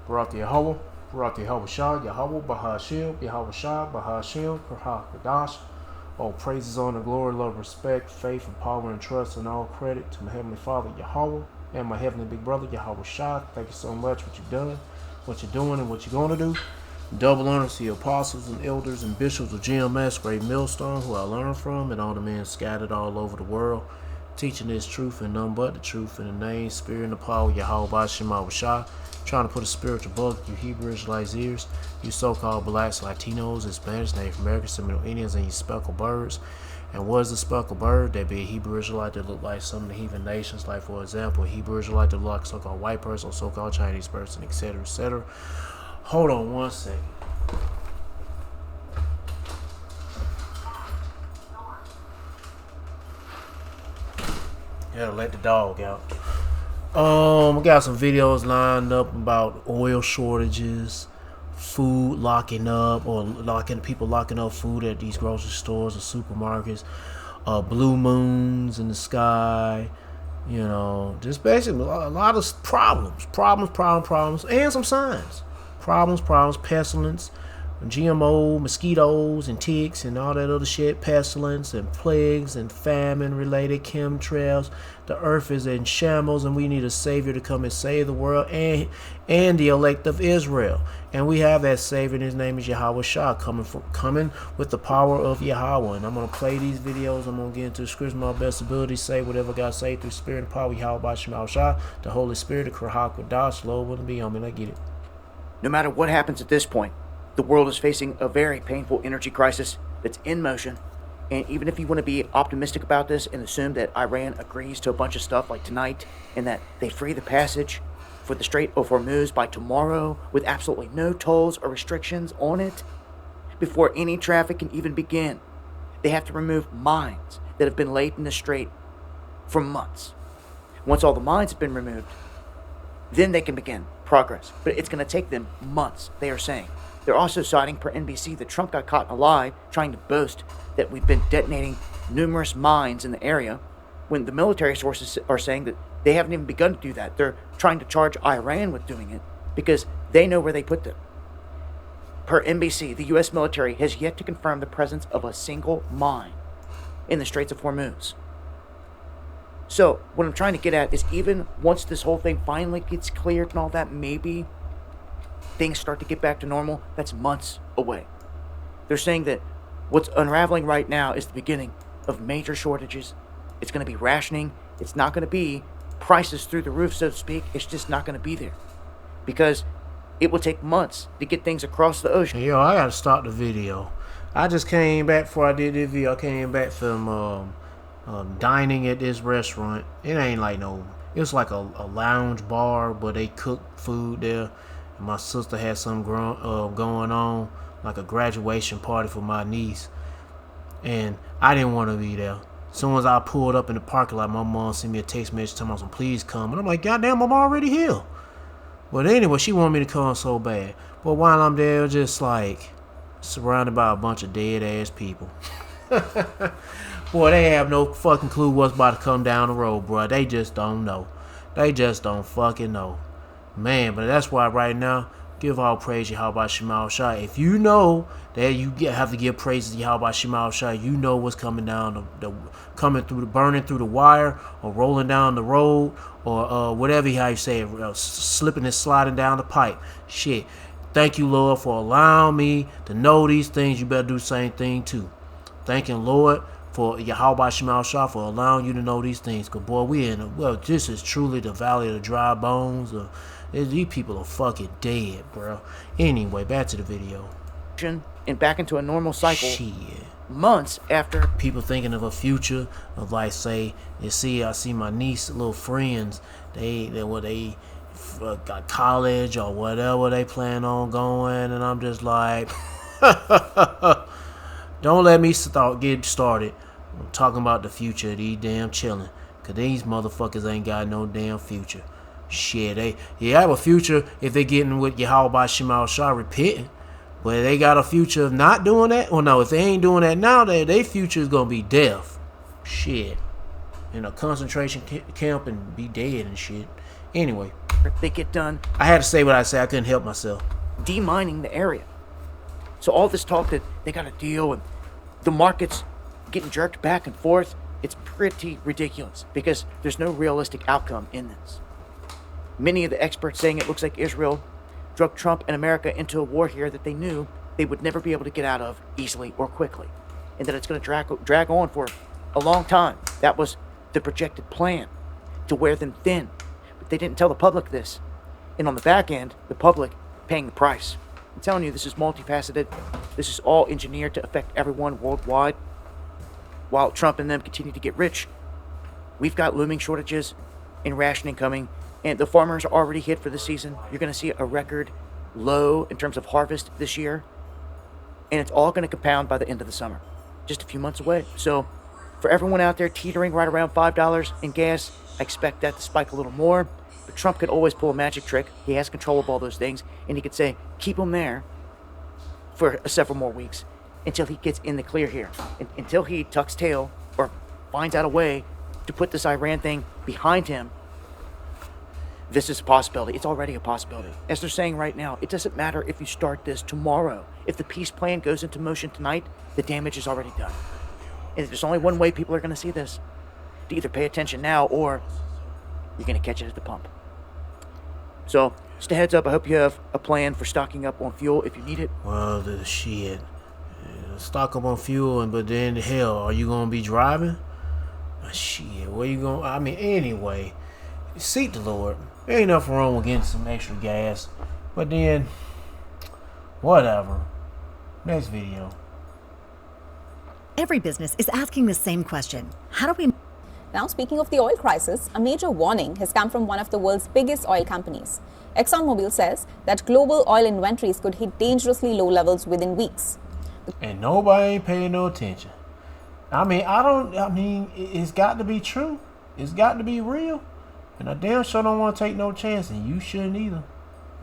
Barak Yahweh, Barak Yahweh Shah, Yahweh Bahashil, Yahweh Shah, Bahashil, Rahak Kadash. All praises, honor, glory, love, respect, faith, and power and trust, and all credit to my Heavenly Father, Yahweh, and my Heavenly Big Brother, Yahweh Shah. Thank you so much for what you've done, what you're doing, and what you're going to do. Double honor to the apostles and elders and bishops of GMS, Great Millstone, who I learned from, and all the men scattered all over the world, teaching this truth and none but the truth in the name, spirit, and the power of Yahweh Shema Shah. Trying to put a spiritual bug through Hebrew Israelites' ears, you so-called blacks, Latinos, Hispanics, Native Americans, Seminole Indians, and you speckled birds. And what is the speckled bird? That'd be a Hebrew Israelite that look like some of the heathen nations, like for example, a Hebrew Israelite that look like a so-called white person or so-called Chinese person, etc., etc. Hold on one second. Yeah, let the dog out. We got some videos lined up about oil shortages, food locking up, or people locking up food at these grocery stores or supermarkets, blue moons in the sky, you know, just basically a lot of problems, and some signs. Problems, pestilence, GMO, mosquitoes and ticks and all that other shit, pestilence and plagues and famine related chemtrails. The earth is in shambles and we need a savior to come and save the world and the elect of Israel. And we have that savior, and his name is Yahweh Shah, coming with the power of Yahweh. And I'm going to play these videos. I'm going to get into the scripture my best ability, say whatever God say through spirit and power, Yahweh Shema Shah, the Holy Spirit, the Krahak Wadash, Lord wouldn't be on me. I get it. No matter what happens at this point, the world is facing a very painful energy crisis that's in motion. And even if you want to be optimistic about this and assume that Iran agrees to a bunch of stuff like tonight and that they free the passage for the Strait of Hormuz by tomorrow with absolutely no tolls or restrictions on it, before any traffic can even begin, they have to remove mines that have been laid in the strait for months. Once all the mines have been removed, then they can begin progress. But it's going to take them months, they are saying. They're also citing per NBC that Trump got caught in a lie trying to boast that we've been detonating numerous mines in the area, when the military sources are saying that they haven't even begun to do that. They're trying to charge Iran with doing it because they know where they put them. Per NBC, the U.S. military has yet to confirm the presence of a single mine in the Straits of Hormuz. So what I'm trying to get at is, even once this whole thing finally gets cleared and all that, maybe things start to get back to normal, that's months away. They're saying that what's unraveling right now is the beginning of major shortages. It's going to be rationing. It's not going to be prices through the roof, so to speak. It's just not going to be there because it will take months to get things across the ocean. Hey, yo, I got to start the video. I just came back before I did this video. I came back from dining at this restaurant. It ain't like no, it's like a lounge bar, but they cook food there. And my sister had something going on, like a graduation party for my niece, and I didn't want to be there. As soon as I pulled up in the parking lot, my mom sent me a text message telling me, please come. And I'm like, goddamn, I'm already here. But anyway, she wanted me to come so bad. But while I'm there, just like surrounded by a bunch of dead ass people. Boy, they have no fucking clue what's about to come down the road, bro. They just don't know. They just don't fucking know. Man, but that's why right now, give all praise to Yahweh Shema Shah. If you know that you have to give praise to Yahweh Shema Shah, you know what's coming down, burning through the wire, or rolling down the road, or whatever how you say it, slipping and sliding down the pipe. Shit. Thank you, Lord, for allowing me to know these things. You better do the same thing too. Thanking Lord for Yahweh Shema Shah for allowing you to know these things. Cause boy, this is truly the valley of the dry bones. These people are fucking dead, bro. Anyway, back to the video. And back into a normal cycle. Shit. Months after people thinking of a future of, like, say, I see my niece, little friends. They got college or whatever they plan on going, and I'm just like, don't let me get started. I'm talking about the future of these damn chillin', cause these motherfuckers ain't got no damn future. Shit, they have a future if they getting with Yahweh Shema Shah repenting. But they got a future of not doing that. Well, no, if they ain't doing that now, their future is gonna be death. Shit. In a concentration camp and be dead and shit. Anyway, they get done I had to say what I said. I couldn't help myself. demining the area. So all this talk that they got a deal and the market's getting jerked back and forth, it's pretty ridiculous because there's no realistic outcome in this. Many of the experts saying it looks like Israel drug Trump and America into a war here that they knew they would never be able to get out of easily or quickly, and that it's going to drag on for a long time. That was the projected plan, to wear them thin. But they didn't tell the public this. And on the back end, the public paying the price. I'm telling you, this is multifaceted. This is all engineered to affect everyone worldwide. While Trump and them continue to get rich, we've got looming shortages and rationing coming, and the farmers are already hit for the season. You're going to see a record low in terms of harvest this year, and it's all going to compound by the end of the summer, just a few months away. So for everyone out there teetering right around $5 in gas, I expect that to spike a little more. But Trump could always pull a magic trick. He has control of all those things, and he could say, keep them there for several more weeks until he gets in the clear here, until he tucks tail or finds out a way to put this Iran thing behind him. This is a possibility. It's already a possibility. As they're saying right now, it doesn't matter if you start this tomorrow. If the peace plan goes into motion tonight, the damage is already done. And there's only one way people are going to see this. To either pay attention now or you're going to catch it at the pump. So, just a heads up, I hope you have a plan for stocking up on fuel if you need it. Well, the shit. Stock up on fuel, but then hell, are you going to be driving? Shit, where you going? I mean, anyway, seek the Lord. There ain't nothing wrong with getting some extra gas. But then, whatever. Next video. Every business is asking the same question. How do we... Now, speaking of the oil crisis, a major warning has come from one of the world's biggest oil companies. ExxonMobil says that global oil inventories could hit dangerously low levels within weeks. And nobody ain't paying no attention. I mean, it's got to be true. It's got to be real. And I damn sure don't want to take no chance, and you shouldn't either.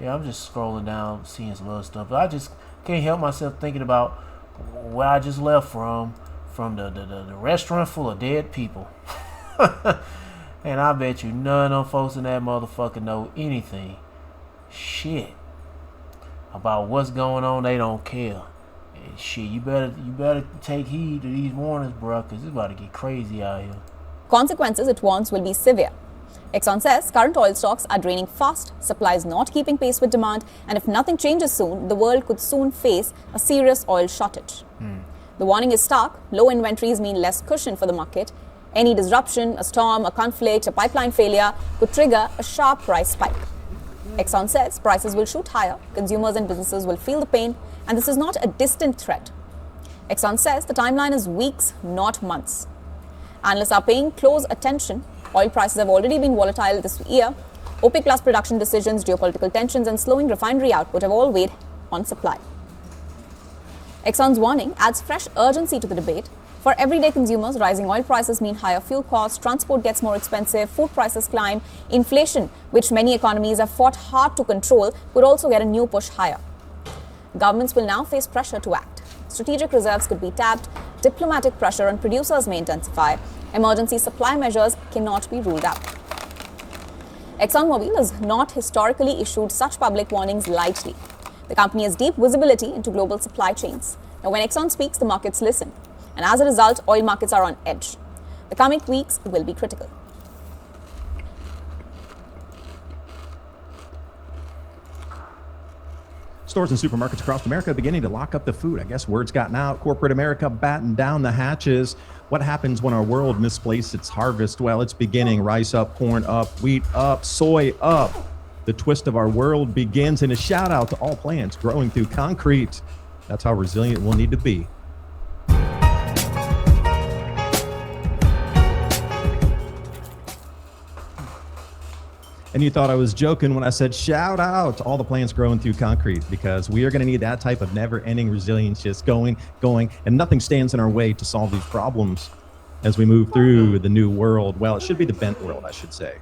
Yeah, I'm just scrolling down, seeing some other stuff. But I just can't help myself thinking about where I just left from the restaurant full of dead people. And I bet you none of them folks in that motherfucker know anything. Shit. About what's going on, they don't care. And shit, you better take heed to these warnings, bro, because it's about to get crazy out here. Consequences, it warns, will be severe. Exxon says current oil stocks are draining fast, supplies not keeping pace with demand, and if nothing changes soon, the world could soon face a serious oil shortage. The warning is stark. Low inventories mean less cushion for the market. Any disruption, a storm, a conflict, a pipeline failure could trigger a sharp price spike. Exxon says prices will shoot higher, consumers and businesses will feel the pain, and this is not a distant threat. Exxon says the timeline is weeks, not months. Analysts are paying close attention. Oil prices have already been volatile this year. OPEC Plus production decisions, geopolitical tensions, and slowing refinery output have all weighed on supply. Exxon's warning adds fresh urgency to the debate. For everyday consumers, rising oil prices mean higher fuel costs, transport gets more expensive, food prices climb, inflation, which many economies have fought hard to control, could also get a new push higher. Governments will now face pressure to act. Strategic reserves could be tapped, diplomatic pressure on producers may intensify, emergency supply measures cannot be ruled out. ExxonMobil has not historically issued such public warnings lightly. The company has deep visibility into global supply chains. Now, when Exxon speaks, the markets listen. And as a result, oil markets are on edge. The coming weeks will be critical. Stores and supermarkets across America beginning to lock up the food. I guess word's gotten out. Corporate America batten down the hatches. What happens when our world misplaces its harvest? Well, it's beginning. Rice up, corn up, wheat up, soy up. The twist of our world begins, and a shout out to all plants growing through concrete. That's how resilient we'll need to be. And you thought I was joking when I said shout out to all the plants growing through concrete, because we are going to need that type of never-ending resilience, just going, and nothing stands in our way to solve these problems as we move through the new world. Well, it should be the bent world, I should say.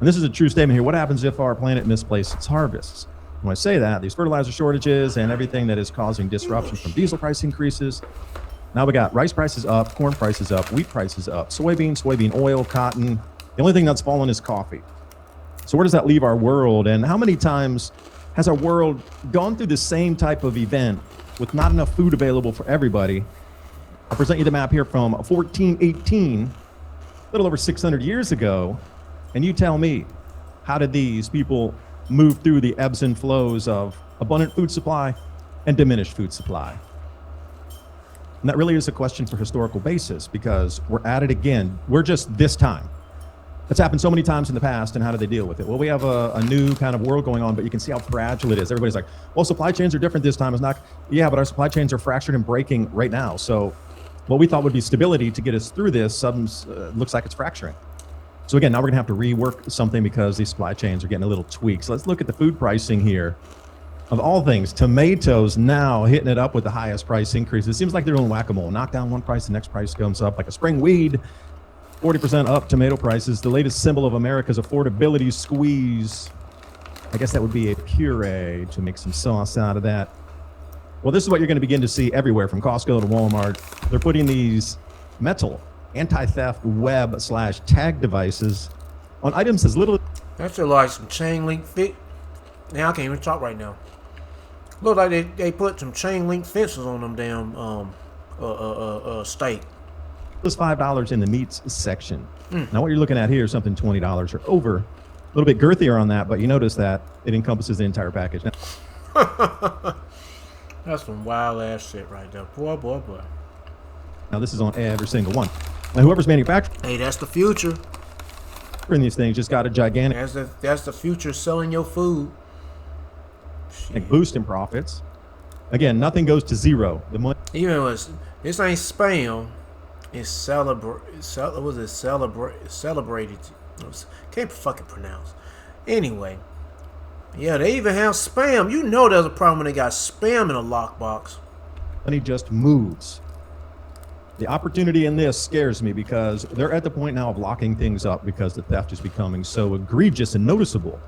And this is a true statement here. What happens if our planet misplaces its harvests? When I say that, these fertilizer shortages and everything that is causing disruption from diesel price increases. Now we got rice prices up, corn prices up, wheat prices up, soybean oil, cotton. The only thing that's fallen is coffee. So where does that leave our world? And how many times has our world gone through the same type of event with not enough food available for everybody? I'll present you the map here from 1418, a little over 600 years ago. And you tell me, how did these people move through the ebbs and flows of abundant food supply and diminished food supply? And that really is a question for historical basis, because we're at it again. We're just this time. It's happened so many times in the past, and how do they deal with it? Well, we have a new kind of world going on, but you can see how fragile it is. Everybody's like, well, supply chains are different this time. It's not. Yeah, but our supply chains are fractured and breaking right now. So what we thought would be stability to get us through this looks like it's fracturing. So again, now we're gonna have to rework something because these supply chains are getting a little tweaked. So let's look at the food pricing here. Of all things, tomatoes now hitting it up with the highest price increase. It seems like they're doing whack-a-mole. Knock down one price, the next price comes up like a spring weed. 40% up tomato prices. The latest symbol of America's affordability squeeze. I guess that would be a puree to make some sauce out of that. Well, this is what you're going to begin to see everywhere from Costco to Walmart. They're putting these metal anti-theft web/tag devices on items as little. That's like some chain link fit. Now I can't even talk right now. Look like they put some chain link fences on them damn steak. It's $5 in the meats section. Now what you're looking at here is something $20 or over. A little bit girthier on that, but you notice that it encompasses the entire package. That's some wild ass shit right there. Boy. Now this is on every single one. Now whoever's manufacturing Hey, that's the future. these things just got a gigantic That's the future selling your food. boost in profits. Again, nothing goes to zero. The money Even was this ain't spam. It's celebrated. Can't fucking pronounce. Anyway, yeah, they even have spam. You know there's a problem when they got spam in a lockbox. just moves. The opportunity in this scares me because they're at the point now of locking things up because the theft is becoming so egregious and noticeable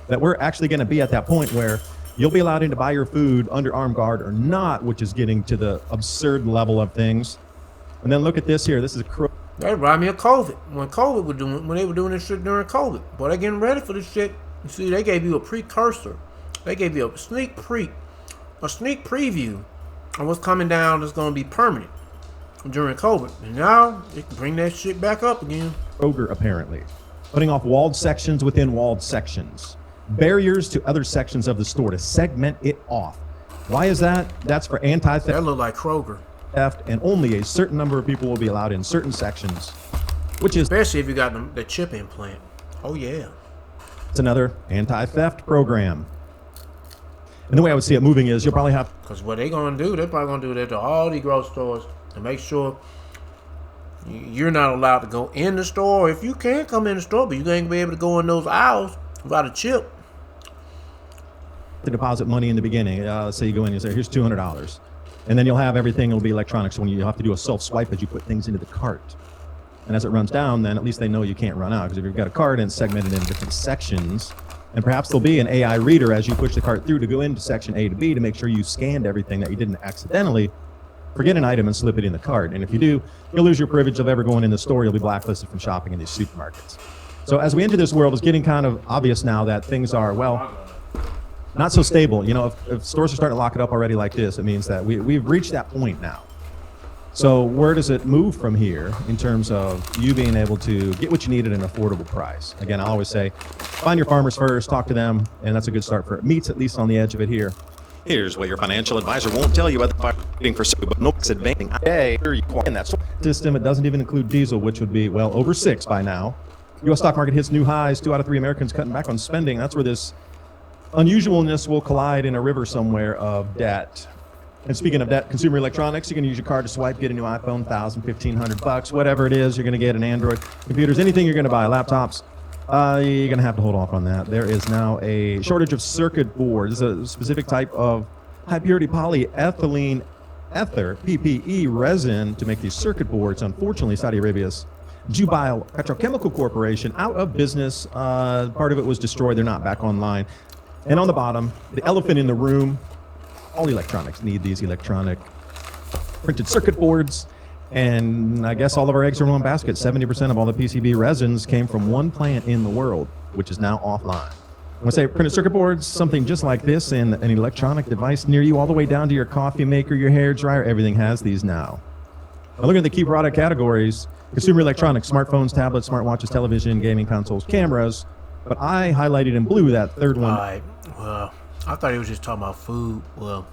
that we're actually going to be at that point where you'll be allowed in to buy your food under armed guard or not, which is getting to the absurd level of things. And then look at this here. This is a That remind me of COVID. When they were doing this shit during COVID. But they're getting ready for this shit. You see, they gave you a precursor. They gave you a sneak preview of what's coming down that's going to be permanent during COVID. And now they can bring that shit back up again. Kroger, apparently. Putting off walled sections within walled sections. Barriers to other sections of the store to segment it off. Why is that? That's for anti-theft. That look like Kroger. And only a certain number of people will be allowed in certain sections, which is Especially if you got the chip implant. Oh, yeah. it's another anti-theft program. And the way I would see it moving is you'll probably have Because what they're going to do, they're probably going to do that to all these grocery stores to make sure you're not allowed to go in the store. If you can come in the store, but you ain't going to be able to go in those aisles without a chip. to deposit money in the beginning. Let's say you go in and you say, here's $200. And then you'll have everything, it'll be electronic. So when you have to do a self-swipe as you put things into the cart. And as it runs down, then at least they know you can't run out. Because if you've got a cart and it's segmented into different sections, and perhaps there'll be an AI reader as you push the cart through to go into section A to B to make sure you scanned everything, that you didn't accidentally forget an item and slip it in the cart. And if you do, you'll lose your privilege of ever going in the store. You'll be blacklisted from shopping in these supermarkets. So as we enter this world, it's getting kind of obvious now that things are, well, not so stable. You know, if stores are starting to lock it up already like this, it means that we've reached that point now. So where does it move from here in terms of you being able to get what you need at an affordable price? Again, I always say, find your farmers first, talk to them, and that's a good start for it. Meat's at least on the edge of it here. Here's what your financial advisor won't tell you about the fighting for soup, but no advancing. Hey, in that System, it doesn't even include diesel, which would be, well, over 6 by now. U.S. stock market hits new highs. 2 out of 3 Americans cutting back on spending. That's where this unusualness will collide in a river somewhere of debt. And speaking of debt, consumer electronics, you can use your card to swipe, get a new iPhone, $1,000, $1,500, whatever it is. You're going to get an Android computers, anything you're going to buy, laptops. You're going to have to hold off on that. There is now a shortage of circuit boards. This is a specific type of high-purity polyethylene ether, PPE resin, to make these circuit boards. Unfortunately, Saudi Arabia's Jubail Petrochemical Corporation out of business. Part of it was destroyed. They're not back online. And on the bottom, the elephant in the room, all electronics need these electronic printed circuit boards. And I guess all of our eggs are in one basket. 70% of all the PCB resins came from one plant in the world. which is now offline. When I say printed circuit boards, something just like this in an electronic device near you, all the way down to your coffee maker, your hair dryer, everything has these now. Now look at the key product categories: consumer electronics, smartphones, tablets, smartwatches, television, gaming consoles, cameras. But I highlighted in blue that third one. All right. Well, I thought he was just talking about food. Well,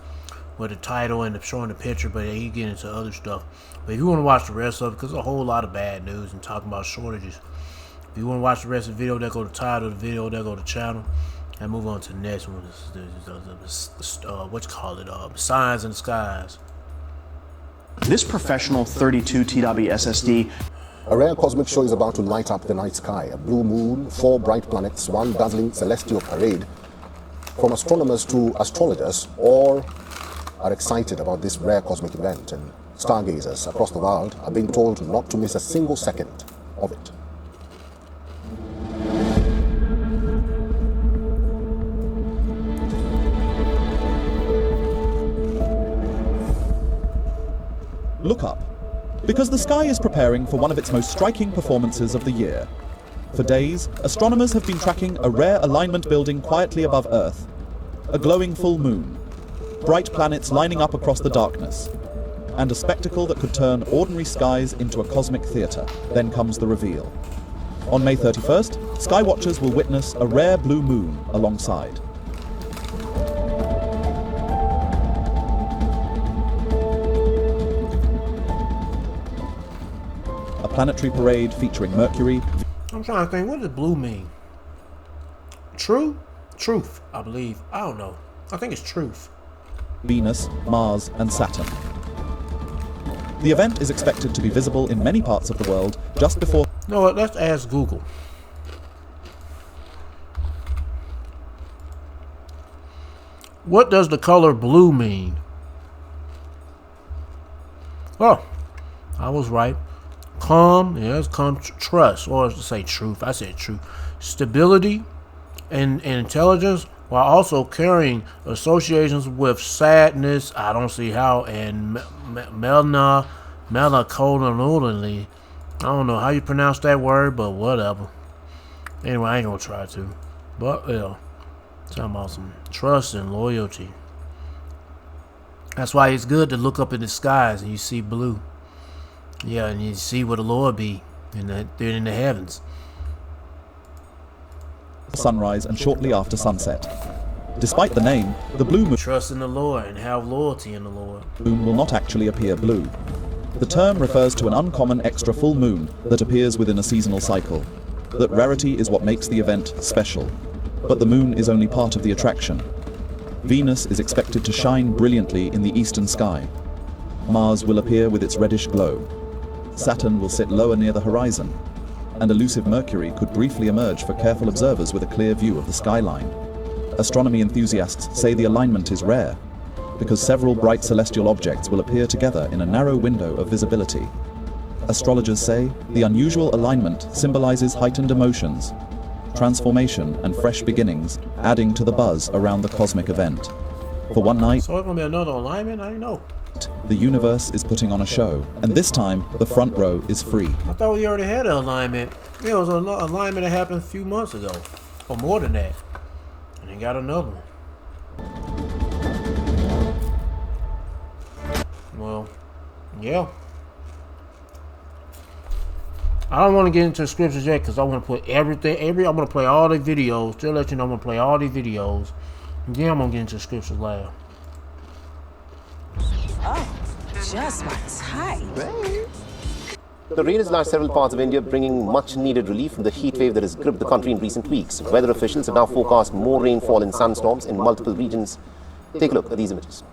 with the title and showing the picture, but he get into other stuff. But if you want to watch the rest of it, because there's a whole lot of bad news and talking about shortages. If you want to watch the rest of the video, they'll go to the title of the video, they'll go to the channel, and move on to the next one. Signs in the skies. This professional 32 TW SSD. A rare cosmic show is about to light up the night sky. A blue moon, 4 bright planets, one dazzling celestial parade. From astronomers to astrologers, all are excited about this rare cosmic event, and stargazers across the world are being told not to miss a single second of it. Look up, because the sky is preparing for one of its most striking performances of the year. For days, astronomers have been tracking a rare alignment building quietly above Earth. A glowing full moon, bright planets lining up across the darkness, and a spectacle that could turn ordinary skies into a cosmic theatre. Then comes the reveal. On May 31st, skywatchers will witness a rare blue moon alongside. A planetary parade featuring Mercury. I'm trying to think, what does blue mean? True? Truth, I believe. I don't know. I think it's truth. Venus, Mars, and Saturn. The event is expected to be visible in many parts of the world just before. You know what? Let's ask Google. What does the color blue mean? Oh, I was right. Calm, yes, calm, trust, or to say truth. I said truth. Stability and intelligence, while also carrying associations with sadness. I don't see how. And melancholy. I don't know how you pronounce that word, but whatever. Anyway, I ain't gonna try to. But yeah, talking about some trust and loyalty. That's why it's good to look up in the skies and you see blue. Yeah, and you see where the Lord be in the heavens. Sunrise and shortly after sunset. Despite the name, the blue Trust in the Lord and have loyalty in the Lord. moon will not actually appear blue. The term refers to an uncommon extra full moon that appears within a seasonal cycle. That rarity is what makes the event special. But the moon is only part of the attraction. Venus is expected to shine brilliantly in the eastern sky. Mars will appear with its reddish glow. Saturn will sit lower near the horizon, and elusive Mercury could briefly emerge for careful observers with a clear view of the skyline. Astronomy enthusiasts say the alignment is rare, because several bright celestial objects will appear together in a narrow window of visibility. Astrologers say the unusual alignment symbolizes heightened emotions, transformation, and fresh beginnings, adding to the buzz around the cosmic event. For one night, So it's gonna be another alignment? I didn't know. the universe is putting on a show, and this time the front row is free. I thought we already had an alignment. Yeah, it was an alignment that happened a few months ago, or more than that. And then got another one. Well, yeah. I don't want to get into the scriptures yet because I want to put everything. I'm going to play all the videos. Still let you know I'm going to play all the videos. And then I'm going to get into the scriptures later. Oh, just my type. The rain has lashed several parts of India, bringing much needed relief from the heat wave that has gripped the country in recent weeks. Weather officials have now forecast more rainfall and sandstorms in multiple regions. Take a look at these images.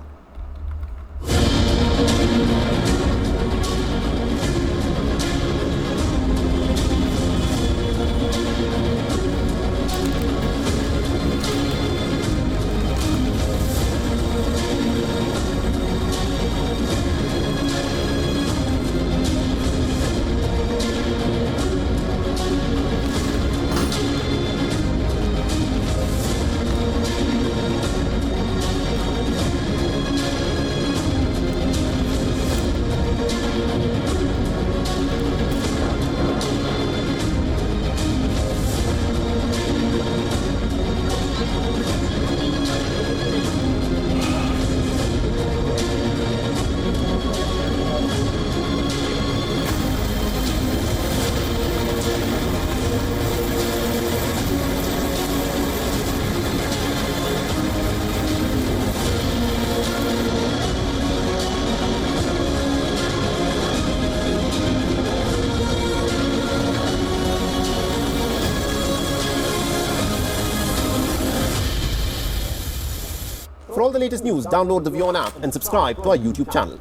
For all the latest news, download the WION app and subscribe to our YouTube channel.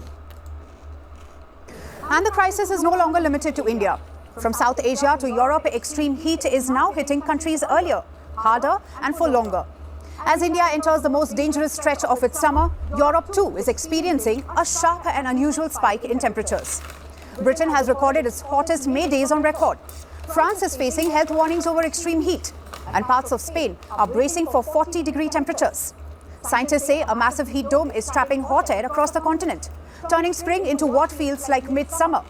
And the crisis is no longer limited to India. From South Asia to Europe, extreme heat is now hitting countries earlier, harder and for longer. As India enters the most dangerous stretch of its summer, Europe too is experiencing a sharp and unusual spike in temperatures. Britain has recorded its hottest May days on record. France is facing health warnings over extreme heat, and parts of Spain are bracing for 40-degree temperatures. Scientists say a massive heat dome is trapping hot air across the continent, turning spring into what feels like midsummer.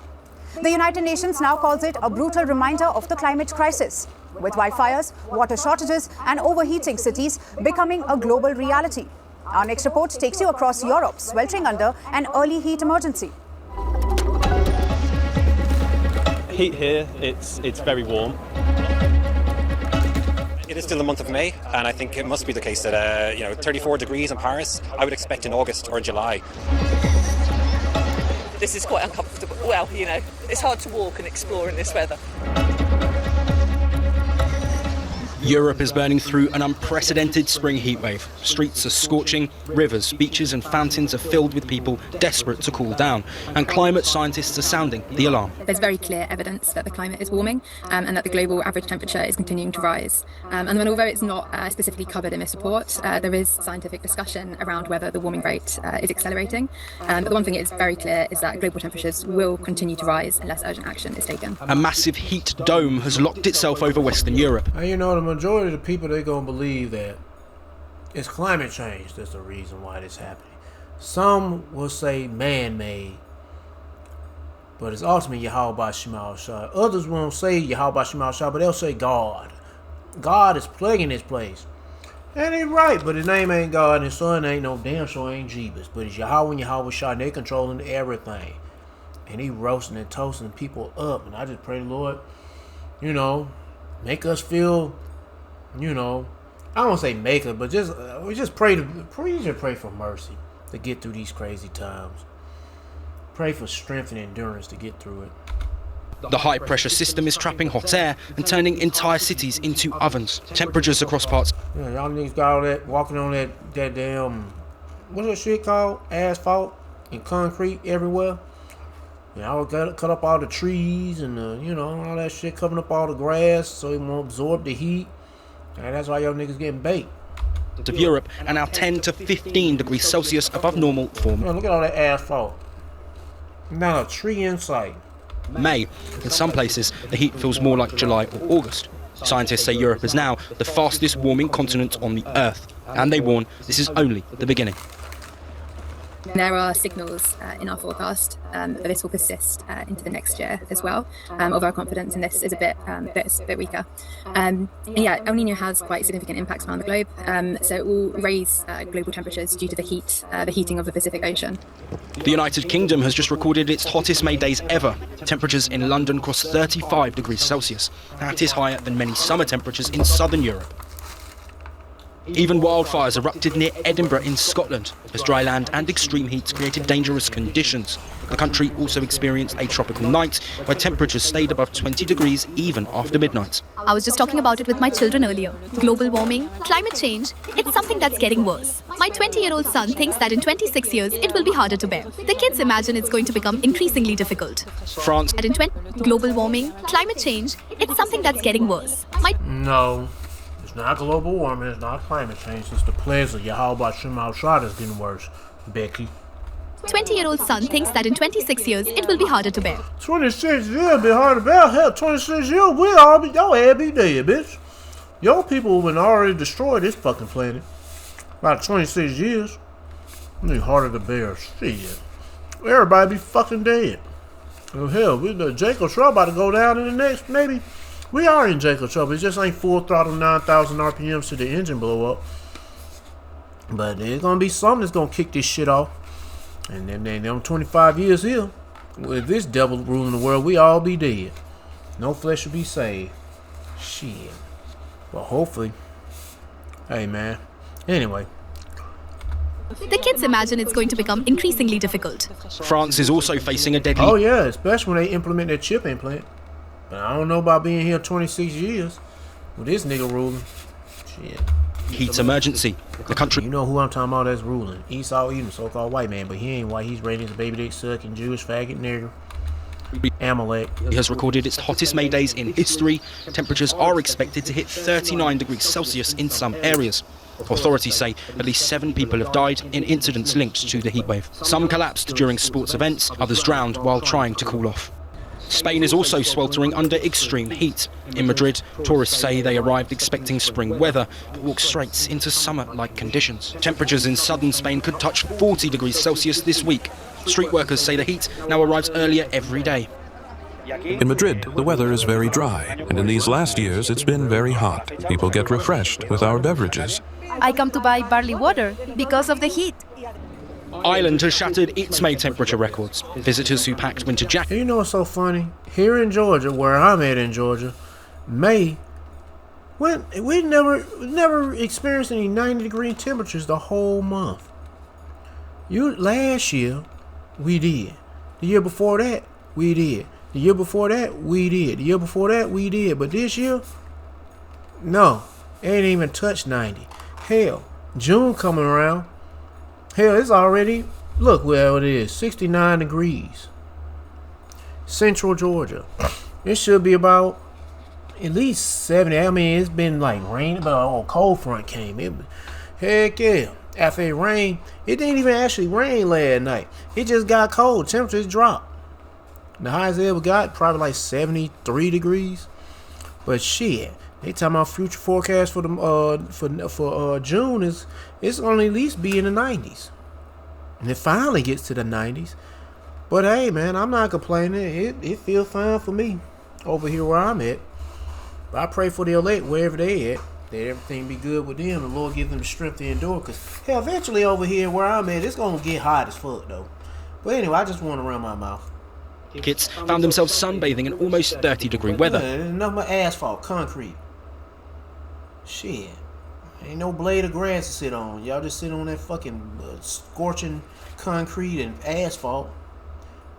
The United Nations now calls it a brutal reminder of the climate crisis, with wildfires, water shortages and overheating cities becoming a global reality. Our next report takes you across Europe, sweltering under an early heat emergency. Heat here, it's very warm. It is still the month of May, and I think it must be the case that 34 degrees in Paris, I would expect in August or July. This is quite uncomfortable. Well, it's hard to walk and explore in this weather. Europe is burning through an unprecedented spring heatwave. Streets are scorching, rivers, beaches and fountains are filled with people desperate to cool down, and climate scientists are sounding the alarm. There's very clear evidence that the climate is warming and that the global average temperature is continuing to rise. And although it's not specifically covered in this report, there is scientific discussion around whether the warming rate is accelerating. But the one thing that is very clear is that global temperatures will continue to rise unless urgent action is taken. A massive heat dome has locked itself over Western Europe. The majority of the people, they're going to believe that it's climate change that's the reason why this is happening. Some will say man-made, but it's ultimately Yahweh Shemal Shah. Others won't say Yahweh Shemal Shah, but they'll say God. God is plaguing this place. And they right, but his name ain't God, and his son ain't no damn sure ain't Jeebus. But it's Yahweh and Yahweh Shah, and they controlling everything. And he roasting and toasting people up. And I just pray, Lord, make us feel, I don't want to say make it, but we just pray for mercy to get through these crazy times. Pray for strength and endurance to get through it. The high-pressure system is trapping hot air and turning entire cities into ovens. Temperatures across parts. Yeah, y'all niggas got all that walking on that damn, what's that shit called? Asphalt and concrete everywhere. Y'all got cut up all the trees and all that shit, covering up all the grass so it won't absorb the heat. And that's why y'all niggas getting baked. Of Europe are now 10 to 15 degrees Celsius above normal for look at all that asphalt. Not a tree in sight. May. In some places, the heat feels more like July or August. Scientists say Europe is now the fastest warming continent on the Earth, and they warn this is only the beginning. There are signals in our forecast that this will persist into the next year as well, although our confidence in this is a bit weaker. El Niño has quite significant impacts around the globe, so it will raise global temperatures due to the heating of the Pacific Ocean. The United Kingdom has just recorded its hottest May days ever. Temperatures in London crossed 35 degrees Celsius. That is higher than many summer temperatures in southern Europe. Even wildfires erupted near Edinburgh in Scotland as dry land and extreme heat created dangerous conditions. The country also experienced a tropical night where temperatures stayed above 20 degrees even after midnight. I was just talking about it with my children earlier. Global warming, climate change, it's something that's getting worse. My 20-year-old son thinks that in 26 years it will be harder to bear. The kids imagine it's going to become increasingly difficult. France. Global warming, climate change, it's something that's getting worse. No. It's not global warming, it's not climate change, it's the plagues of Yahweh Shemal Shah that's getting worse, Becky. 20-year-old son thinks that in 26 years it will be harder to bear. 26 years be hard to bear? Hell, 26 years, y'all had be dead, bitch. Y'all people would already destroyed this fucking planet. About 26 years. It'll be harder to bear. Shit. Everybody be fucking dead. Oh, hell, Jacob's trouble about to go down in the next, maybe. We are in Jacob's trouble. It just ain't full throttle 9,000 RPMs to the engine blow up. But there's going to be something that's going to kick this shit off. And then them 25 years here, with this devil ruling the world, we all be dead. No flesh will be saved. Shit. Well, hopefully. Hey, man. Anyway. The kids imagine it's going to become increasingly difficult. France is also facing a deadly... Oh, yeah, especially when they implement their chip implant. But I don't know about being here 26 years with this nigga ruling. Shit. heat emergency. The country. You know who I'm talking about that's ruling. Esau Edom, so-called white man, but he ain't white. He's raised as a baby dick sucking Jewish faggot nigger. Amalek has recorded its hottest May days in history. Temperatures are expected to hit 39 degrees Celsius in some areas. Authorities say at least 7 people have died in incidents linked to the heatwave. Some collapsed during sports events, others drowned while trying to cool off. Spain is also sweltering under extreme heat. In Madrid, tourists say they arrived expecting spring weather, but walked straight into summer-like conditions. Temperatures in southern Spain could touch 40 degrees Celsius this week. Street workers say the heat now arrives earlier every day. In Madrid, the weather is very dry, and in these last years it's been very hot. People get refreshed with our beverages. I come to buy barley water because of the heat. Ireland has shattered its May temperature records. Visitors who packed winter jackets. You know what's so funny? Here in Georgia, where I'm at in Georgia, May, we never experienced any 90-degree temperatures the whole month. Last year, we did. The year before that, we did. The year before that, we did. The year before that, we did. But this year, no, it ain't even touched 90. Hell, June coming around. Hell, it's already, look where it is, 69 degrees. Central Georgia. It should be about at least 70. I mean, it's been like rain, but a cold front came. Heck yeah. After it rained, it didn't even actually rain last night. It just got cold. Temperatures dropped. The highest it ever got, probably like 73 degrees. But shit, they talking about future forecast for the June is it's gonna at least be in the 90s. And it finally gets to the 90s. But hey man, I'm not complaining. It feels fine for me over here where I'm at. But I pray for the elect wherever they at, that everything be good with them. The Lord give them the strength to endure. Cause hell, eventually over here where I'm at, it's gonna get hot as fuck though. But anyway, I just want to run my mouth. Kids found themselves sunbathing in almost 30-degree weather. Yeah, nothing but asphalt, concrete. Shit. Ain't no blade of grass to sit on. Y'all just sit on that fucking scorching concrete and asphalt.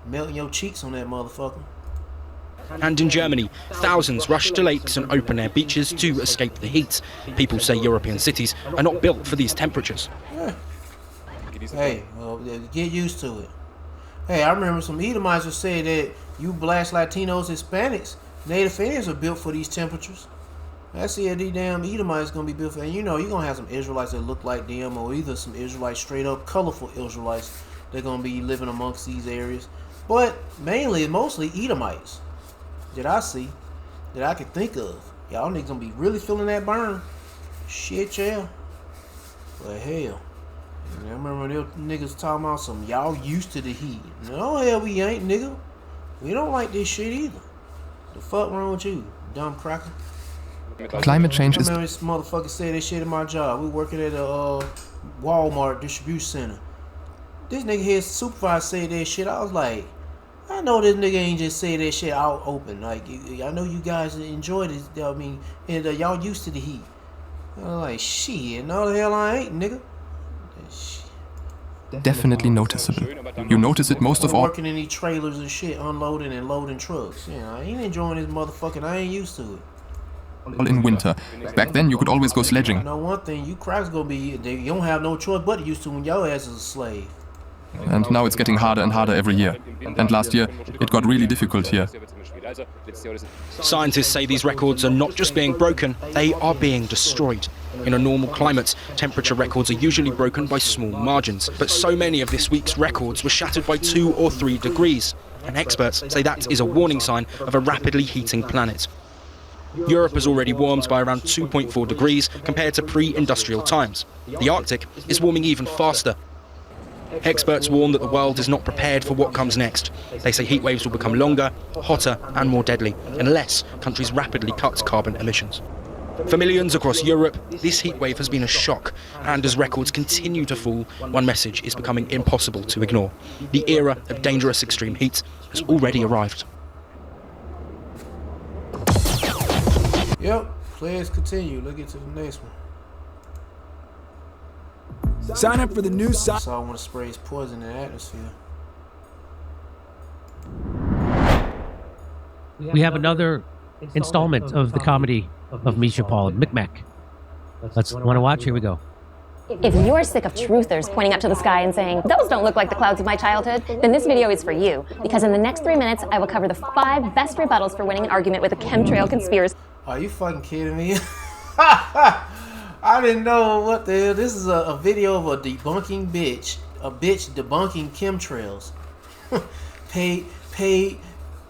Melting your cheeks on that motherfucker. And in Germany, thousands rushed to lakes and open-air beaches to escape the heat. People say European cities are not built for these temperatures. Yeah. Hey, well, get used to it. Hey, I remember some Edomites would say that you blacks, Latinos, Hispanics, Native Indians are built for these temperatures. I see these damn Edomites gonna be built for, and you know, you're gonna have some Israelites that look like them, or either some Israelites, straight up colorful Israelites, they're gonna be living amongst these areas. But mostly Edomites that I see, that I can think of. Y'all niggas gonna be really feeling that burn. Shit, yeah. But hell. I remember them niggas talking about some y'all used to the heat. No hell we ain't, nigga. We don't like this shit either. The fuck wrong with you, dumb cracker? Climate change is. I remember this motherfucker said that shit at my job. We working at a Walmart distribution center. This nigga here supervisor said that shit. I was like, I know this nigga ain't just say that shit out open. Like, I know you guys enjoy this. I mean, and y'all used to the heat. I was like, shit, no the hell I ain't, nigga. Definitely noticeable. You notice it most of all. Working in these trailers and shit, unloading and loading trucks. You know, I ain't enjoying this motherfucking. I ain't used to it. In winter. Back then, you could always go sledging. I know one thing, you cracks gonna be. You don't have no choice but to used to when your ass is a slave. And now it's getting harder and harder every year. And last year, it got really difficult here. Scientists say these records are not just being broken, they are being destroyed. In a normal climate, temperature records are usually broken by small margins, but so many of this week's records were shattered by 2 or 3 degrees. And experts say that is a warning sign of a rapidly heating planet. Europe has already warmed by around 2.4 degrees compared to pre-industrial times. The Arctic is warming even faster. Experts warn that the world is not prepared for what comes next. They say heat waves will become longer, hotter and more deadly unless countries rapidly cut carbon emissions. For millions across Europe, this heat wave has been a shock, and as records continue to fall, one message is becoming impossible to ignore. The era of dangerous extreme heat has already arrived. Yep, players continue. Let's get to the next one. Sign up for the new site. So I want to spray his poison in the atmosphere. We have another installment of the comedy of Misha Paul and Micmac. Let's want to watch. Here we go. If you're sick of truthers pointing up to the sky and saying, those don't look like the clouds of my childhood, then this video is for you. Because in the next 3 minutes, I will cover the 5 best rebuttals for winning an argument with a chemtrail conspiracy. Are you fucking kidding me? I didn't know what the hell. This is a video of a debunking bitch. A bitch debunking chemtrails.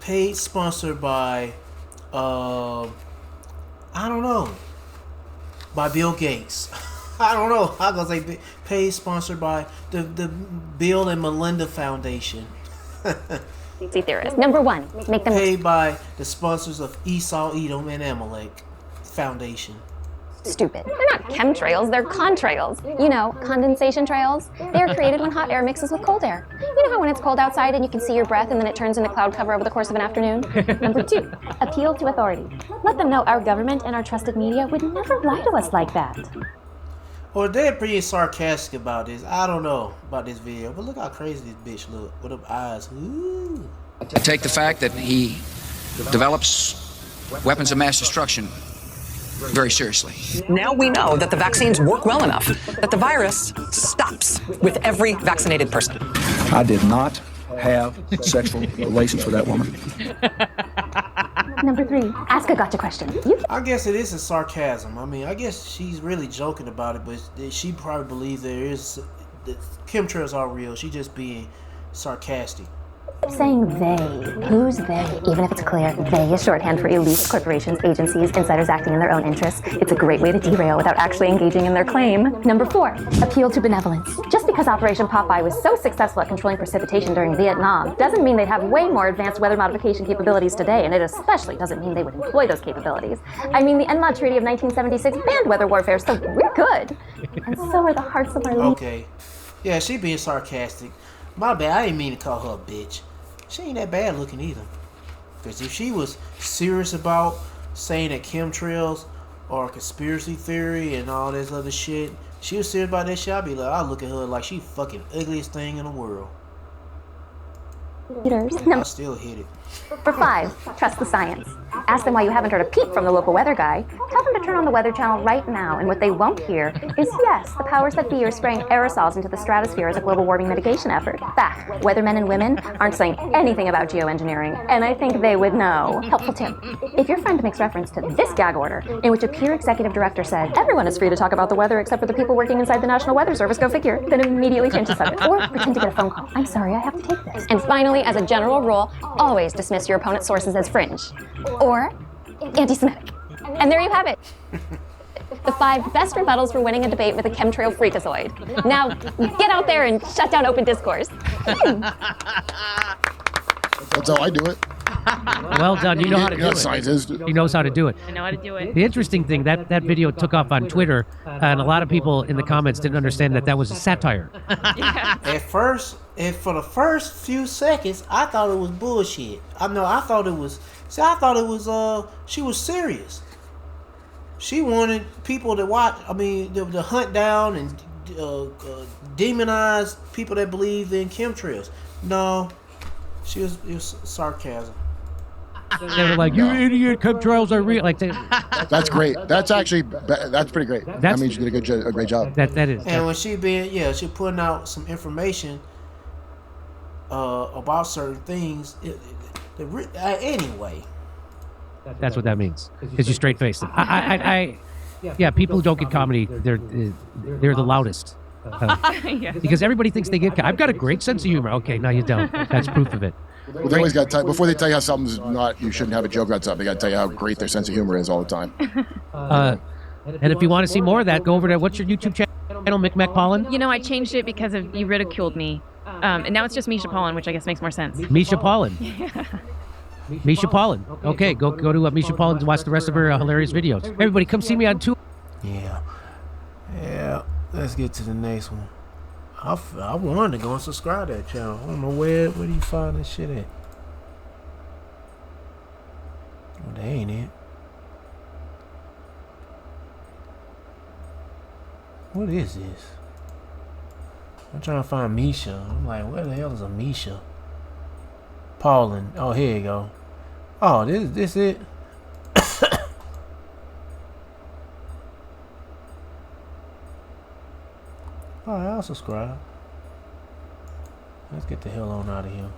paid sponsored by, I don't know, by Bill Gates. I don't know. I'm gonna say paid sponsored by the Bill and Melinda Foundation. Theorist. Number 1, make them paid by the sponsors of Esau, Edom, and Amalek Foundation. Stupid. They're not chemtrails, they're contrails. You know, condensation trails. They're created when hot air mixes with cold air. You know how when it's cold outside and you can see your breath and then it turns into cloud cover over the course of an afternoon? Number 2, appeal to authority. Let them know our government and our trusted media would never lie to us like that. Or they're pretty sarcastic about this. I don't know about this video, but look how crazy this bitch look with them eyes. Ooh. Take the fact that he develops weapons of mass destruction very seriously. Now we know that the vaccines work well enough that the virus stops with every vaccinated person. I did not have sexual relations with that woman. Number 3, ask a gotcha question. I guess it is a sarcasm. I mean, I guess she's really joking about it, but she probably believes there is the chemtrails are real. She just being sarcastic. Saying they. Who's they? Even if it's clear, they is shorthand for elites, corporations, agencies, insiders acting in their own interests. It's a great way to derail without actually engaging in their claim. Number 4, appeal to benevolence. Just because Operation Popeye was so successful at controlling precipitation during Vietnam doesn't mean they'd have way more advanced weather modification capabilities today, and it especially doesn't mean they would employ those capabilities. I mean, the NMOD Treaty of 1976 banned weather warfare, so we're good. And so are the hearts of our leaders. Okay. Yeah, she being sarcastic. My bad, I didn't mean to call her a bitch. She ain't that bad looking either. Because if she was serious about saying that chemtrails are a conspiracy theory and all this other shit, she was serious about that shit, I'd be like, I'd look at her like she fucking ugliest thing in the world. I still hit it. Number 5, trust the science. Ask them why you haven't heard a peep from the local weather guy. Tell them to turn on the Weather Channel right now, and what they won't hear is, yes, the powers that be are spraying aerosols into the stratosphere as a global warming mitigation effort. Fact, weathermen and women aren't saying anything about geoengineering, and I think they would know. Helpful tip. If your friend makes reference to this gag order, in which a peer executive director said, everyone is free to talk about the weather except for the people working inside the National Weather Service, go figure, then immediately change the subject. Or pretend to get a phone call. I'm sorry, I have to take this. And finally, as a general rule, always dismiss your opponent's sources as fringe or anti-Semitic. And there you have it. The 5 best rebuttals for winning a debate with a chemtrail freakazoid. Now, get out there and shut down open discourse. That's how I do it. Well done. You know how to do it. Scientist. He knows how to do it. I know how to do it. The interesting thing, that video took off on Twitter, and a lot of people in the comments didn't understand that was a satire. At first, for the first few seconds, I thought it was bullshit. I thought it was, she was serious. She wanted people to watch, to hunt down and demonize people that believe in chemtrails. No, it was sarcasm. They were like, "You idiot! Chemtrails are real." Like that's great. That's actually that's pretty great. That means you did a great job. That is. And when she putting out some information about certain things. Anyway. That's what that means. Because you straight faced it. Yeah. People who don't get comedy, they're the loudest. Because everybody thinks they get. I've got a great sense of humor. Okay, no, you don't. That's proof of it. Well, they always got to before they tell you how something's not. You shouldn't have a joke about something. They got to tell you how great their sense of humor is all the time. And if you want to see more of that, go over to what's your YouTube channel, McMac-Pollan? You know, I changed it because you ridiculed me, and now it's just Misha Pollan, which I guess makes more sense. Misha Pollan. Misha Pollan. Okay, go to Misha Pollan and watch the rest of her hilarious videos. Everybody, come see me on tour. Yeah. Let's get to the next one. I wanted to go and subscribe to that channel. I don't know where do you find this shit at? Well, that ain't it. What is this? I'm trying to find Misha. I'm like, where the hell is a Misha? Pollan. Oh, here you go. Oh, this it? Alright, I'll subscribe. Let's get the hell on out of here.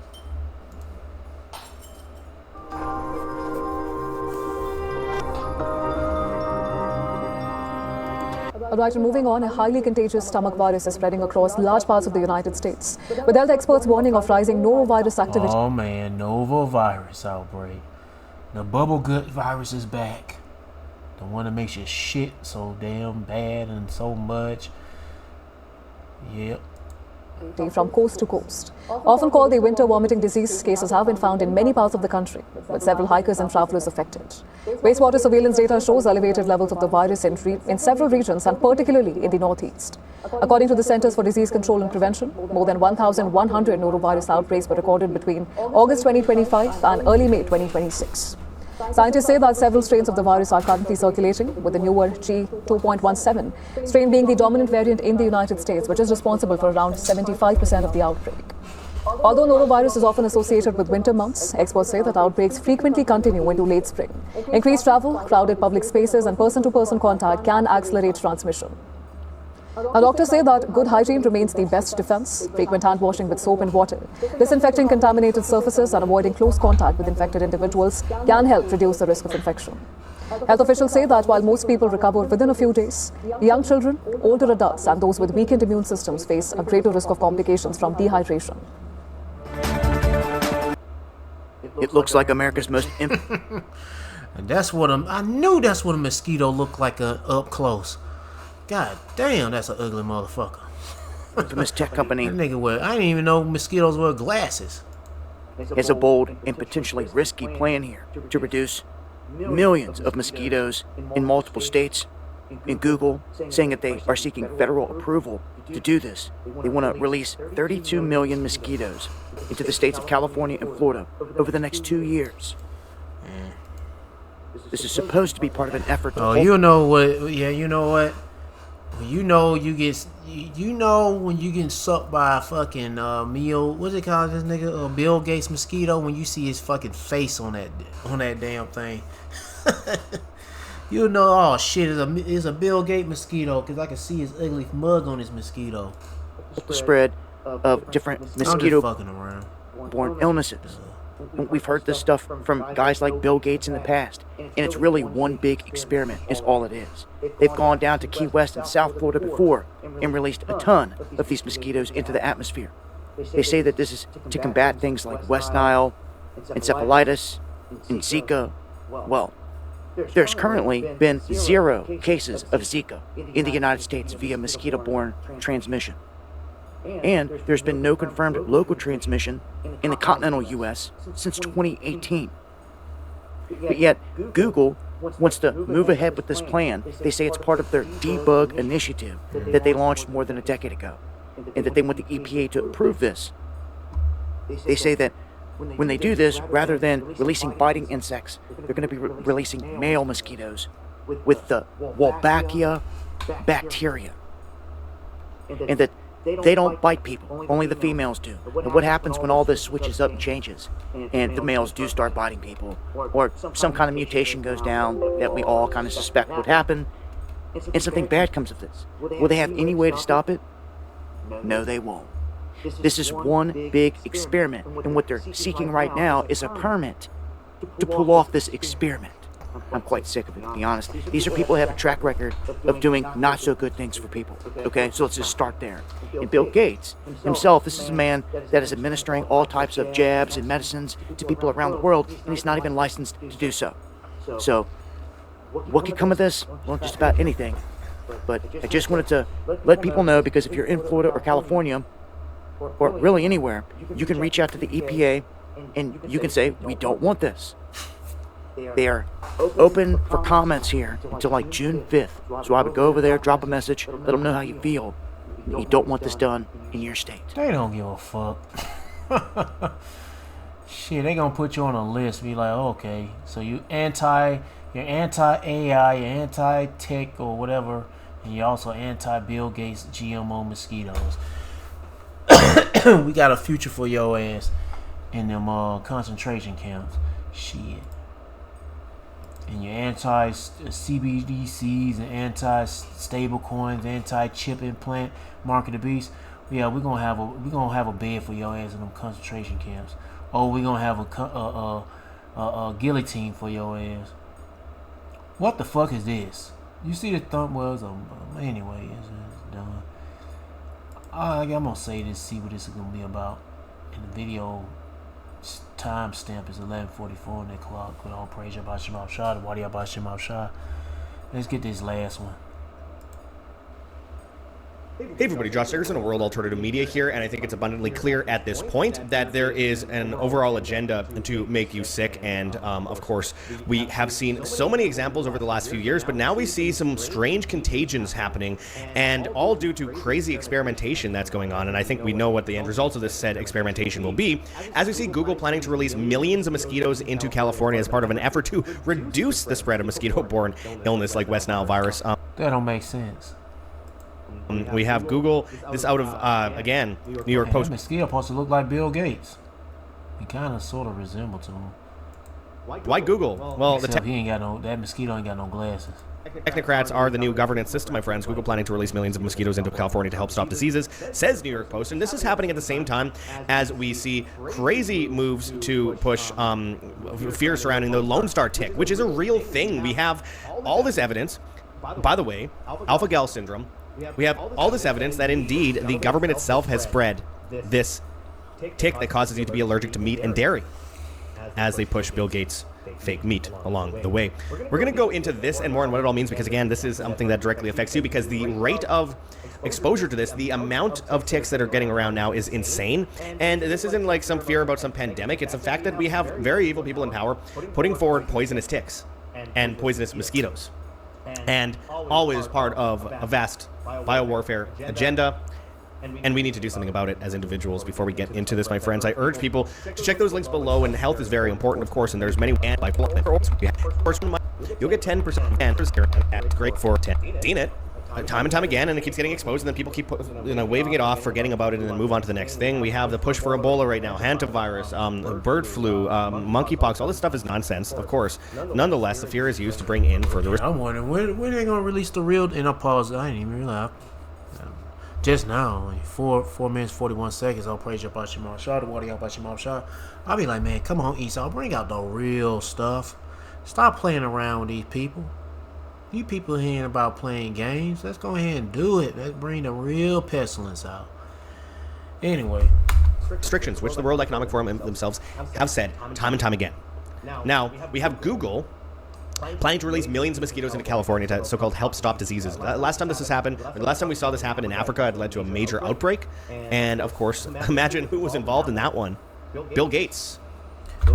Alright, and moving on, a highly contagious stomach virus is spreading across large parts of the United States, with health experts warning of rising norovirus activity. Oh man, norovirus outbreak. The bubble gut virus is back. The one that makes you shit so damn bad and so much. Yep. From coast to coast. Often called the winter vomiting disease, cases have been found in many parts of the country, with several hikers and travelers affected. Wastewater surveillance data shows elevated levels of the virus in several regions, and particularly in the northeast. According to the Centers for Disease Control and Prevention, more than 1,100 norovirus outbreaks were recorded between August 2025 and early May 2026. Scientists say that several strains of the virus are currently circulating, with the newer G2.17 strain being the dominant variant in the United States, which is responsible for around 75% of the outbreak. Although norovirus is often associated with winter months, experts say that outbreaks frequently continue into late spring. Increased travel, crowded public spaces, and person-to-person contact can accelerate transmission. Now, doctors say that good hygiene remains the best defense. Frequent hand washing with soap and water, disinfecting contaminated surfaces, and avoiding close contact with infected individuals can help reduce the risk of infection. Health officials say that while most people recover within a few days, young children, older adults, and those with weakened immune systems face a greater risk of complications from dehydration. It looks like America's most And that's what I knew that's what a mosquito looked like up close. God damn, that's an ugly motherfucker. infamous tech company. That nigga I didn't even know mosquitoes wear glasses. Has a bold and potentially risky plan here to reduce millions of mosquitoes in multiple states. And Google saying that they are seeking federal approval to do this. They want to release 32 million mosquitoes into the states of California and Florida over the next 2 years. This is supposed to be part of an effort to... Oh, you know what? Yeah, you know what? You know when you get sucked by a fucking meal. What's it called? This nigga Bill Gates mosquito. When you see his fucking face on that damn thing, you know, oh shit, it's a Bill Gates mosquito because I can see his ugly mug on his mosquito. The spread of different mosquito-borne illnesses. We've heard this stuff from guys like Bill Gates in the past, and it's really one big experiment is all it is. They've gone down to Key West and South Florida before and released a ton of these mosquitoes into the atmosphere. They say that this is to combat things like West Nile, encephalitis, and Zika. Well, there's currently been 0 cases of Zika in the United States via mosquito-borne transmission. And there's been no confirmed local transmission in the continental U.S. since 2018. But yet, Google wants to move ahead with this plan. They say it's part of their debug initiative that they launched more than a decade ago, and that they want the EPA to approve this. They say that when they do this, rather than releasing biting insects, they're going to be releasing male mosquitoes with the Wolbachia bacteria. And that they don't bite people, only the females do. And what happens when all this switches up and changes, and the males do start biting people, or some kind of mutation goes down that we all kind of suspect would happen, and something bad comes of this? Will they have any way to stop it? No, they won't. This is one big experiment, and what they're seeking right now is a permit to pull off this experiment. I'm quite sick of it, to be honest. These are people who have a track record of doing not so good things for people. Okay, so let's just start there. And Bill Gates himself, this is a man that is administering all types of jabs and medicines to people around the world, and he's not even licensed to do so. So, what could come of this? Well, just about anything. But I just wanted to let people know, because if you're in Florida or California, or really anywhere, you can reach out to the EPA and you can say, we don't want this. They are open for comments here until like June 5th. So I would go over there, drop a message, let them know how you feel. You don't want this done in your state. They don't give a fuck. Shit, they gonna put you on a list. Be like, okay, so you're anti-AI, you're anti-tech or whatever, and you're also anti-Bill Gates GMO mosquitoes. We got a future for your ass in them concentration camps. Shit. and your anti-CBDCs and anti-stable coins, anti-chip implant, mark of the beast. Yeah, we're gonna have a bed for your ass in them concentration camps. Oh, we're gonna have a guillotine for your ass. What the fuck is this? You see the thumbnails? Anyway, it's done. I'm gonna say this, see what this is gonna be about. In the video timestamp is 11:44 on the clock. With all praise about Shemab Shah, the Wadi about Shemab Shah. Let's get this last one. Hey everybody, Josh Dickerson of World Alternative Media here, and I think it's abundantly clear at this point that there is an overall agenda to make you sick, and of course, we have seen so many examples over the last few years, but now we see some strange contagions happening, and all due to crazy experimentation that's going on, and I think we know what the end results of this said experimentation will be, as we see Google planning to release millions of mosquitoes into California as part of an effort to reduce the spread of mosquito-borne illness like West Nile virus. That don't make sense. We have Google, this out of, again, New York Post. That mosquito supposed to look like Bill Gates. He kind of sort of resembles him. Why Google? Well, that mosquito ain't got no glasses. Technocrats are the new governance system, my friends. Google planning to release millions of mosquitoes into California to help stop diseases, says New York Post. And this is happening at the same time as we see crazy moves to push fear surrounding the Lone Star tick, which is a real thing. We have all this evidence. By the way, alpha-gal syndrome. We have all this evidence that indeed the government itself has spread this tick that causes you to be allergic to meat and dairy as they push Bill Gates' fake meat along the way. We're going to go into this and more and what it all means because, again, this is something that directly affects you because the rate of exposure to this, the amount of ticks that are getting around now is insane. And this isn't like some fear about some pandemic. It's the fact that we have very evil people in power putting forward poisonous ticks and poisonous mosquitoes. And always part of a vast biowarfare agenda, and we need to do something about it as individuals before we get into this, my friends. I urge people to check those links below, and health is very important, of course, and there's many you'll get 10% and it's great for 10. Seen it time and time again, and it keeps getting exposed, and then people keep waving it off, forgetting about it, and then move on to the next thing. We have the push for Ebola right now, hantavirus, bird flu, monkeypox. All this stuff is nonsense, of course. Nonetheless, the fear is used to bring in further risk. I'm wondering when are they gonna release the real? And I paused. I didn't even realize. Just now, like 4 minutes 41 seconds. I'll praise you about Shemab Shah, the Wadi about Shemab Shah. I'll be like, man, come on, Esau, bring out the real stuff. Stop playing around with these people. You people hearing about playing games, let's go ahead and do it. Let's bring the real pestilence out. Anyway. Restrictions, which the World Economic Forum themselves have said time and time again. Now, we have Google planning to release millions of mosquitoes into California to so-called help stop diseases. Last time this has happened, or the last time we saw this happen in Africa, it led to a major outbreak. And, of course, imagine who was involved in that one. Bill Gates.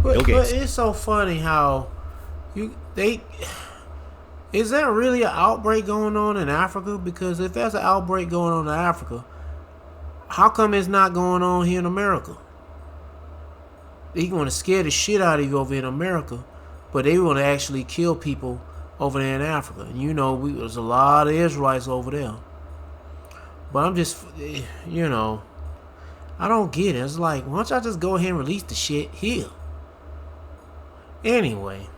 But it's so funny how is there really an outbreak going on in Africa? Because if there's an outbreak going on in Africa, how come it's not going on here in America? They want to scare the shit out of you over in America, but they want to actually kill people over there in Africa. And there's a lot of Israelites over there. But I'm just, I don't get it. It's like, why don't y'all just go ahead and release the shit here? Anyway.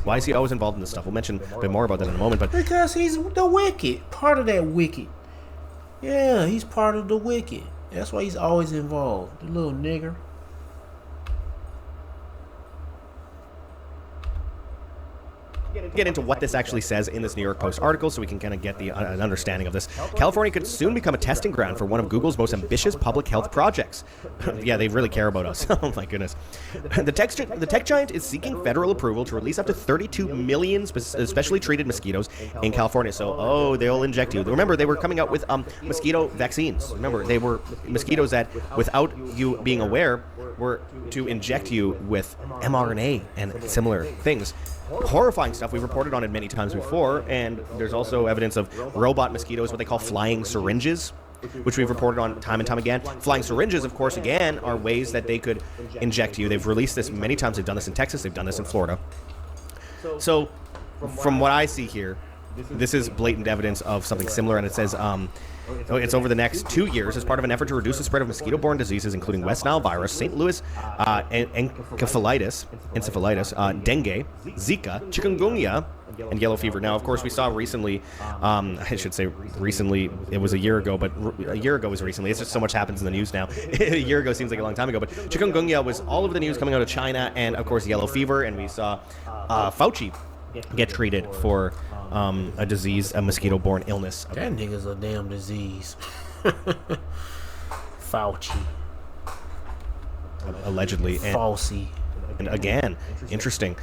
Why is he always involved in this stuff? We'll mention a bit more about that in a moment, but because he's the wicked, part of that wicked. Yeah, he's part of the wicked. That's why he's always involved. The little nigger. Get into what this actually says in this New York Post article so we can kind of get an understanding of this. California could soon become a testing ground for one of Google's most ambitious public health projects. Yeah, they really care about us. Oh my goodness. The tech giant is seeking federal approval to release up to 32 million specially treated mosquitoes in California. So, they'll inject you. Remember, they were coming out with mosquito vaccines. Remember, they were mosquitoes that, without you being aware, were to inject you with mRNA and similar things. Horrifying stuff. We've reported on it many times before, and there's also evidence of robot mosquitoes, what they call flying syringes, which we've reported on time and time again. Flying syringes, of course, again, are ways that they could inject you. They've released this many times. They've done this in Texas. They've done this in Florida. So, from what I see here, this is blatant evidence of something similar, and it says it's over the next 2 years as part of an effort to reduce the spread of mosquito-borne diseases, including West Nile virus, St. Louis encephalitis, dengue, Zika, chikungunya, and yellow fever. Now, of course, we saw recently, I should say recently, it was a year ago, but a year ago was recently. It's just so much happens in the news now. A year ago seems like a long time ago, but chikungunya was all over the news coming out of China, and of course, yellow fever, and we saw Fauci get treated for a disease, a mosquito-borne illness. That nigga's a damn disease. Fauci. Allegedly. Fauci. And again, interesting.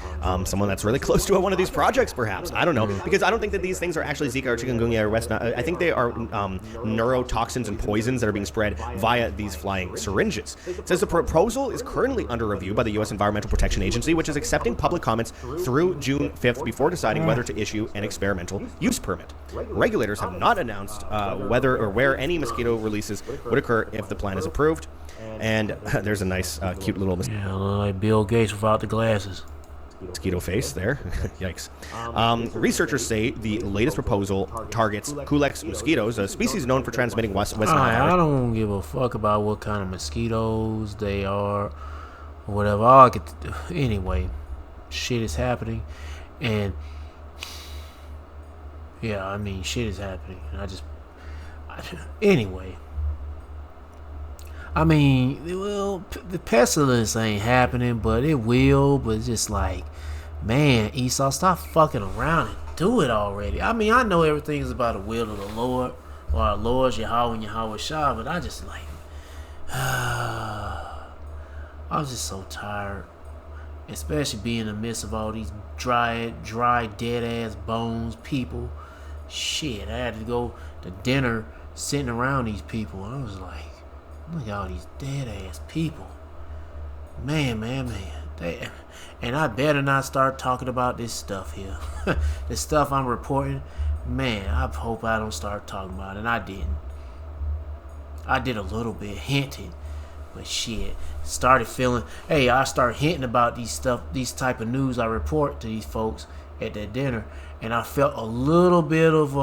Someone that's really close to one of these projects, perhaps. I don't know. Because I don't think that these things are actually Zika or chikungunya or West Nile. I think they are neurotoxins and poisons that are being spread via these flying syringes. It says the proposal is currently under review by the U.S. Environmental Protection Agency, which is accepting public comments through June 5th before deciding whether to issue an experimental use permit. Regulators have not announced whether or where any mosquito releases would occur if the plan is approved. And there's a nice, cute little yeah, like Bill Gates without the glasses. Mosquito face there. Yikes. Researchers say the latest proposal targets Culex mosquitoes, a species known for transmitting West Nile virus. I don't give a fuck about what kind of mosquitoes they are or whatever. All I could anyway, shit is happening, and yeah, I mean shit is happening. Anyway. I mean, well, the pestilence ain't happening, but it will. But it's just like, man, Esau, stop fucking around and do it already. I mean, I know everything is about the will of the Lord, or our Lord, Yahweh and Yahweh Shah, but I just like, I was just so tired. Especially being in the midst of all these dry, dead-ass bones people. Shit, I had to go to dinner sitting around these people. I was like, look at all these dead-ass people. Man. And I better not start talking about this stuff here. This stuff I'm reporting, man, I hope I don't start talking about it. And I didn't. I did a little bit, hinted. But shit, started feeling, hey, I start hinting about these type of news I report to these folks at that dinner. And I felt a little bit of,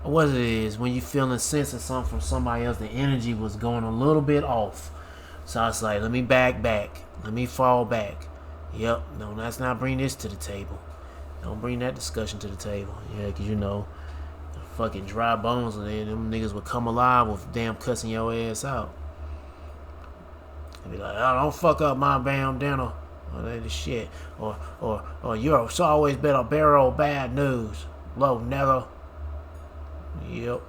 what it is when you feeling sense of something from somebody else, the energy was going a little bit off. So I was like, let me back. Let me fall back. Yep, no, let's not bring this to the table. Don't bring that discussion to the table. Yeah, because you know, the fucking dry bones and then them niggas would come alive with damn cussing your ass out. And be like, oh, don't fuck up my damn dinner. Or that shit. Or you're always been a barrel of bad news. Low nigga. Yep.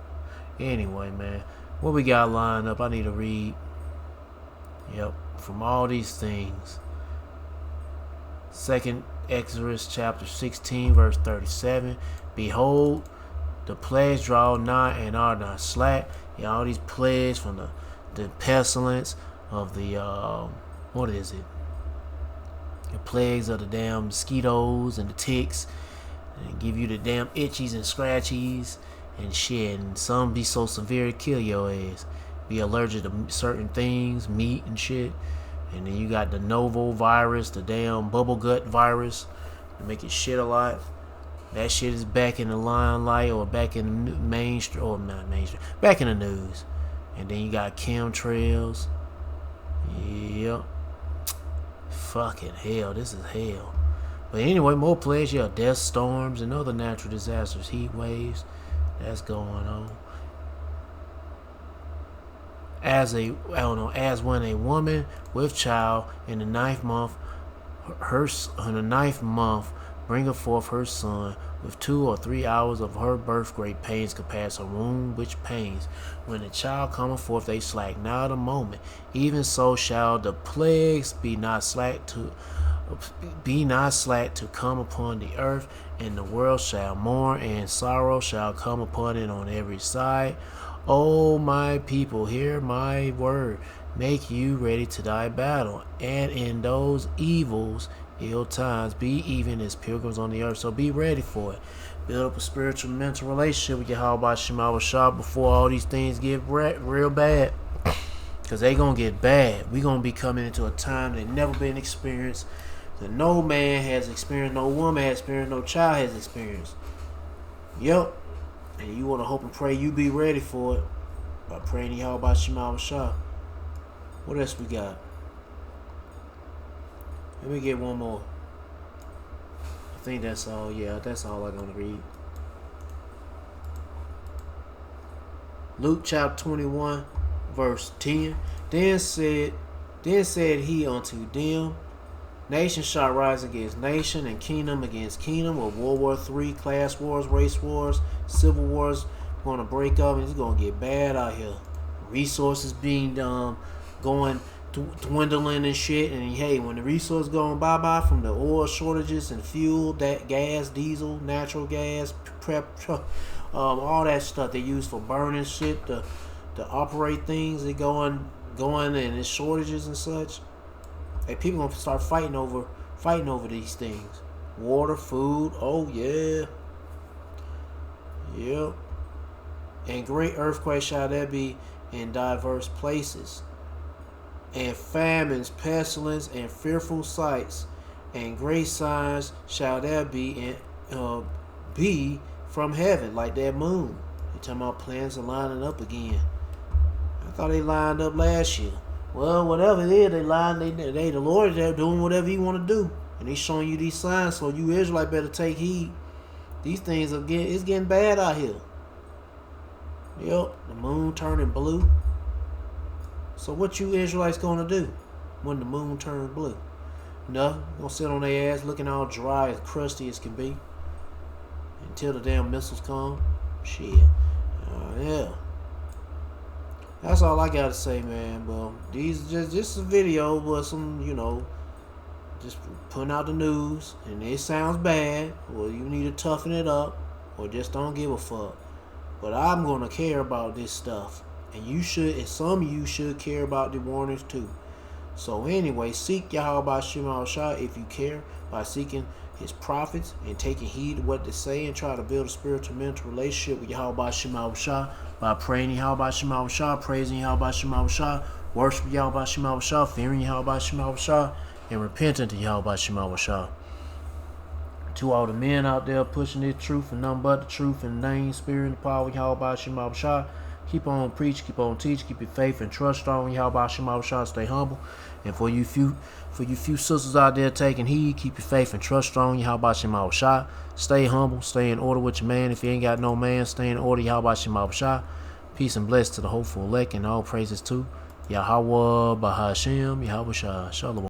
Anyway, man, what we got lined up? I need to read. Yep. From all these things. 2nd Exodus chapter 16 verse 37. Behold, the plagues draw nigh and are not slack. Yeah, all these plagues from the pestilence of the what is it? The plagues of the damn mosquitoes and the ticks, and give you the damn itchies and scratchies. And shit, and some be so severe it kill your ass. Be allergic to certain things, meat and shit. And then you got the novel virus, the damn bubble gut virus, to make it shit a lot. That shit is back in the limelight, or back in the mainstream, or not mainstream, back in the news. And then you got chemtrails. Yep. Fucking hell, this is hell. But anyway, more plagues, yeah, death storms and other natural disasters, heat waves. That's going on. As when a woman with child in the 9th month, bringeth forth her son, with 2 or 3 hours of her birth, great pains compass her womb, which pains. When the child cometh forth, they slack not a moment. Even so shall the plagues be not slack to come upon the earth, and the world shall mourn, and sorrow shall come upon it on every side. O my people, hear my word. Make you ready to thy battle, and in those ill times, be even as pilgrims on the earth. So be ready for it. Build up a spiritual, mental relationship with Yahweh Shema Shah before all these things get real bad. Because they going to get bad. we going to be coming into a time that never been experienced, that no man has experienced, no woman has experienced, no child has experienced. Yep. And you want to hope and pray you be ready for it by praying Yahweh Shema Shah. What else we got? Let me get one more. I think that's all. Yeah, that's all I'm gonna read. Luke chapter 21, verse 10. Then said he unto them, nation shall rise against nation, and kingdom against kingdom, or World War III, class wars, race wars, civil wars gonna break up, and it's gonna get bad out here. Resources being going dwindling and shit, and hey, when the resources going bye-bye from the oil shortages and fuel, that gas, diesel, natural gas, all that stuff they use for burning shit to operate things, they going and it's shortages and such. Hey, people gonna start fighting over these things. Water, food, oh yeah. Yep. And great earthquakes shall there be in diverse places, and famines, pestilence, and fearful sights, and great signs shall there be from heaven, like that moon. You talking about plans are lining up again. I thought they lined up last year. Well, whatever it is, the Lord is there doing whatever He want to do, and He's showing you these signs. So you Israelites better take heed. These things it's getting bad out here. Yep, the moon turning blue. So what you Israelites gonna do when the moon turns blue? Nothing. Gonna sit on their ass looking all dry and crusty as can be until the damn missiles come. Shit. Yeah. That's all I gotta say, man. But these just a video, but some, just putting out the news, and it sounds bad. Well, you need to toughen it up, or just don't give a fuck. But I'm gonna care about this stuff, and you should, and some of you should care about the warnings too. So anyway, seek Yahweh Shema Shah if you care, by seeking His prophets and taking heed to what they say, and try to build a spiritual mental relationship with Yahweh Shema Shah by praying Yahweh Shema Shah, praising Yahweh Shema Shah, worshiping Yahweh Shema Shah, fearing Yahweh Shema Shah, and repenting to Yahweh Shema Shah. To all the men out there pushing this truth and nothing but the truth in the name, spirit, and the power of Yahweh Shema Shah, keep on preach, keep on teach, keep your faith and trust strong in Yahweh Shema Shah. Stay humble. And for you few sisters out there taking heed, keep your faith and trust strong in Yahweh Shema Shah. Stay humble, stay in order with your man. If you ain't got no man, stay in order, Yahweh Shema Shah. Peace and bless to the hopeful elect, and all praises to Yahweh Bahashem, Yahweh Shah. Shalom.